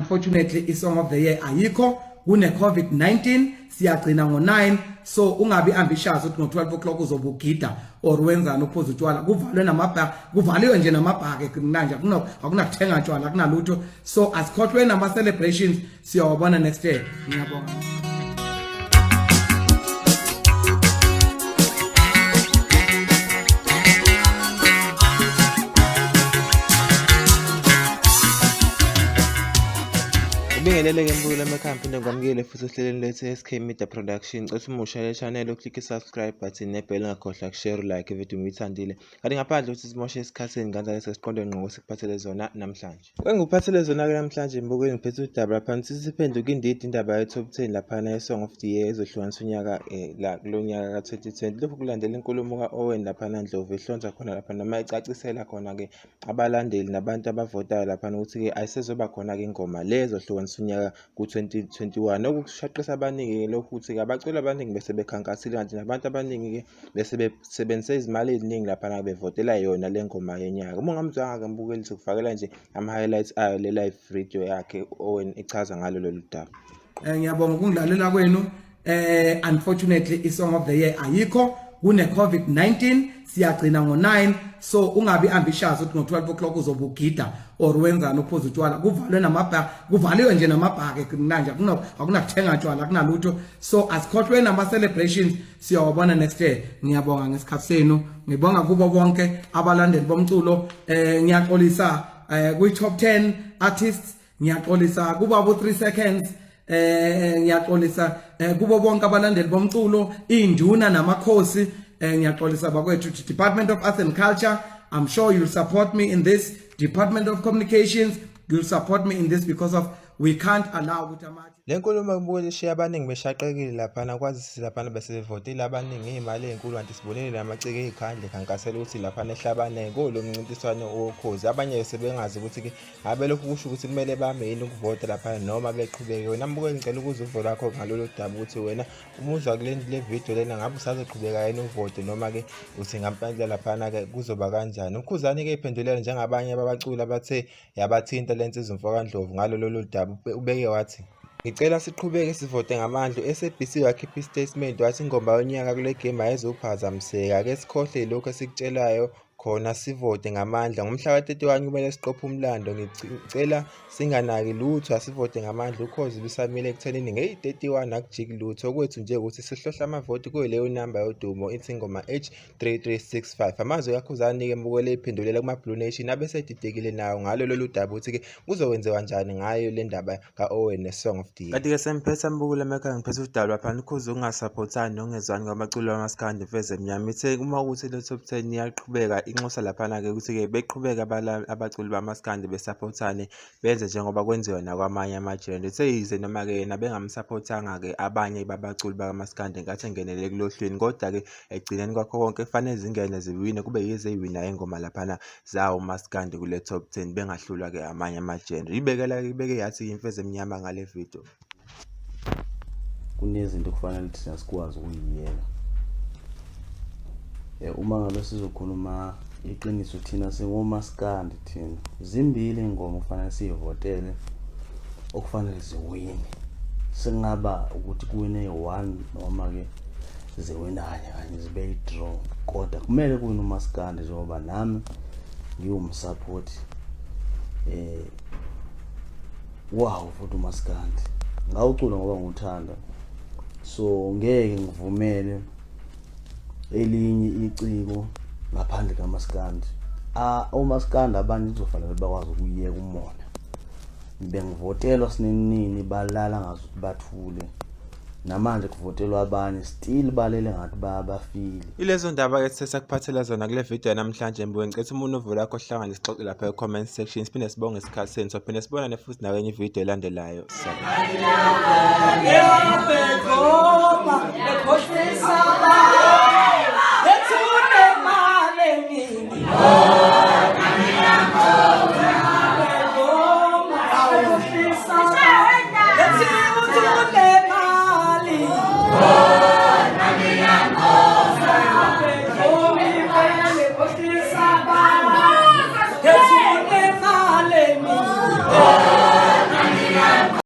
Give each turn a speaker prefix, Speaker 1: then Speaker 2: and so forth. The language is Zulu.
Speaker 1: unfortunately isong of the year ayikho kune COVID-19 siyagcina ngo9 so ungabi ambitious uthi ngo12 o'clock uzobugida or wenzana uphuza utshwala kuvalwe namabhaka kuvaliwe nje namabhaka kunanje akunakuthenga utshwala kunalutho so asikhohlwe nama celebrations siyawabona next year ngiyabonga
Speaker 2: Bingelele mbula emakhaya ngwamukele futhi uhleleni lethu SK Media Production. Cela umusha le channel uklik subscribe button nebell ngakhohlwa share like video uyithandile. Kanti ngaphandle ukuthi simoshe isikhathini kanjalo sesiqonde ngqo sikuphathele zona namhlanje. Ngikuphathele zona ke namhlanje mbukweni ngiphethe udaba phansi siphenduka indaba ye top 10 lapha na song of the year ezohlukanisa unyaka la kulonyaka ka2020. Lokhu kulandela inkulumo kaOwen lapha naNdlovu ehlonza khona lapha noma ecacisela khona ke abalandeli nabantu abavotayo lapha ukuthi ke ayisezoba khona ke ingoma lezo hlukanisa unyaka ku2021 okushaqisa abaningi lokhu ukuthi ke abaculi abaningi bese bekhankasile kanti nabantu abaningi ke bese besebenzisa izimali eziningi lapha na bevotela yona le ngoma yenyaka. Uma ngamzwanga ke mbukeli sikufakela nje ama highlights ayo le live video yakhe Owen echaza ngalo lolu daba.
Speaker 1: Ngiyabonga ukungilalela kwenu. Unfortunately isong of the year ayikho kune COVID-19 siyagcina ngo9 so ungabi ambitious uthi ngo12 o'clock uzobugida or wenzana uphuza utshwala kuvalwe namabhaka kuvaliwe nje namabhaka kunanje akunakuthenga utshwala kunalutho so asikhohlwe nama celebrations siyawabona next year ngiyabonga ngesikhathi senu ngibonga kubo bonke abalandeli bomculo ngiyaxolisa kwi top 10 artists ngiyaxolisa kuba bo 3 seconds ngiyaxolisa kubo bonke abalandeli bomculo induna namakhosi ngiyaxolisa bakwethu Department of Arts and Culture. I'm sure you'll support me in this. Department of Communications, you'll support me in this because of we can't allow ukuthi
Speaker 2: le nkulumo mbukeli shiya abaningi beshaqekile lapha na kwazi lapha bese votile abaningi imali enkulu kanti sibonile namacike ekhandle khankasela ukuthi lapha nehlabane ngolomncintiswano okhozi abanye sebengazi ukuthi ke abe lokhu kusho ukuthi kumele bame yini ukuvota lapha noma beqhubeke. Wena mbukeli ngicela ukuzuvo lakho ngalolu daba ukuthi wena umuzwa kule video lena ngabe usazoqhubeka yini uvote noma ke uthi ngampandla lapha na ke kuzoba kanjani. uKhuzani ke iphendulela njengabanye ababaculi abathe yabathinta lenze izimfoka kaNdlovu ngalo lolu daba ubeke wathi ngicela siqhubeke sivote ngamandla. SABC wakhipha istatement wathi ingoma yonyaka kule game ayizophazamiseka ke sikhohle lokho esikutshelayo khona sivote ngamandla ngomhla ka31 kumele siqophe umlando ngicela singanaki lutho asivote ngamandla ukhozi lusamile ekuthenini nge31 akujiki lutho kwethu nje ukuthi sihlohla amavoti kuyileyo number yodumo ithi ingoma H3365 amazwi kaKhuzani ke mbukele iphendulela kuma Blue Nation abesedidekile nawo ngalo lolu daba ukuthi ke kuzokwenziwa kanjani ngayo le ndaba kaOwen ne song of the year. Kanti ke semphetha mbukule emekhaya ngiphethe udaba lapha nikhuze ungasupportani nongezwani ngabaculi bamaskandi imfezi emnyama ithe uma ukuthi le top 10 iyaqhubeka inxusa lapha na ke ukuthi ke beqhubeka abaculi bamaskandi besupportane benze njengoba kwenziwa nakwamanye amajende seyize noma ke yena bengamsupportanga ke abanye babaculi bamaskandi ngathi engenele kulohlweni kodwa ke egcineni kwakho konke kufanele zingene ziwine kube yize iwina ingoma lapha na zawo maskandi kule top 10 bengahlulwa ke amanye amajende. Ibeke yathi imfezi emnyama ngale video
Speaker 3: kunezinto kufanele thina sikwazi ukuyiyela. Uma ngabe sizokhuluma iqiniso thina singomaskandi thina zimbili ingoma kufanele siyivotele okufanele ziwine singaba ukuthi kuwine 1 noma ke ziwinanye kanye zibe draw kodwa kumele kuwine umaskandi njengoba nami ngiwumsupport wow futhi umaskandi ngawucula ngoba ngiwuthanda so ngeke ngivumele elinye iciko ngaphandle kamaskandi. Omaskandi abanye kuzofanele bakwazi ukuyeka umona bengivotelwa sinini balala ngazi ukuthi bathule namanje kuvotelwa abanye still balele ngathi bafile.
Speaker 2: Ilezo ndaba ke sesakuphathela zona kule video namhlanje mbukeni ngicela umuntu uvula yakho hlangana isixoxe lapha e-comment section siphinde sibonge isikhathi senu sophinde sibonane futhi nawenye ivideo elandelayo.
Speaker 4: Oh,